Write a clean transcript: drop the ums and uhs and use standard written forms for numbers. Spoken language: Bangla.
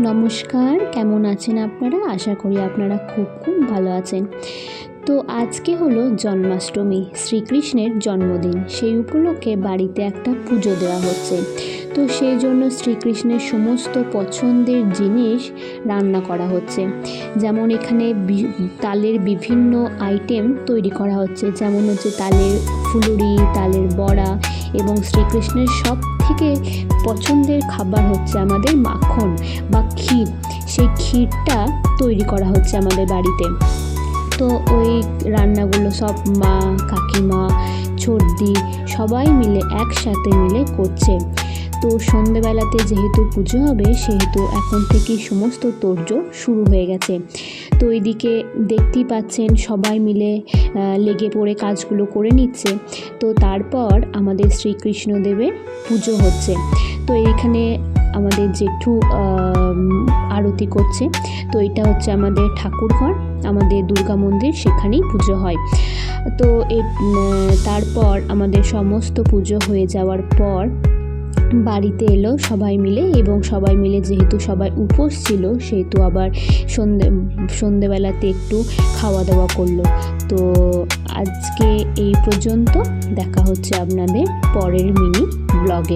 নমস্কার, কেমন আছেন আপনারা? আশা করি আপনারা খুব ভালো আছেন। তো আজকে হলো জন্মাষ্টমী, শ্রীকৃষ্ণের জন্মদিন। সেই উপলক্ষে বাড়িতে একটা পুজো দেওয়া হচ্ছে। তো সেই জন্য শ্রীকৃষ্ণের সমস্ত পছন্দের জিনিস রান্না করা হচ্ছে। যেমন এখানে তালের বিভিন্ন আইটেম তৈরি করা হচ্ছে, যেমন হচ্ছে তালের ফুলুরি, তালের বড়া এবং শ্রীকৃষ্ণের সব থেকে পছন্দের খাবার হচ্ছে আমাদের মাখন বা ক্ষীর। সেই ক্ষীরটা তৈরি করা হচ্ছে আমাদের বাড়িতে। তো ওই রান্নাগুলো সব মা, কাকিমা, ছোটদি সবাই মিলে একসাথে মিলে করছে। তো সন্ধেবেলাতে যেহেতু পুজো হবে, সেহেতু এখন থেকেই সমস্ত তোড়জোড় শুরু হয়ে গেছে। তো এইদিকে দেখতেই পাচ্ছেন সবাই মিলে লেগে পড়ে কাজগুলো করে নিচ্ছে। তো তারপর আমাদের শ্রীকৃষ্ণদেবের পুজো হচ্ছে। তো এইখানে আমাদের জেঠু আরতি করছে। তো এটা হচ্ছে আমাদের ঠাকুরঘর, আমাদের দুর্গা মন্দির, সেখানেই পুজো হয়। তো তারপর আমাদের সমস্ত পুজো হয়ে যাওয়ার পর বাড়িতে এলো সবাই মিলে, এবং সবাই মিলে যেহেতু সবাই উপোস ছিল, সেহেতু আবার সন্ধেবেলাতে একটু খাওয়া দাওয়া করলো। তো আজকে এই পর্যন্ত, দেখা হচ্ছে আপনাদের পরের মিনি ব্লগে।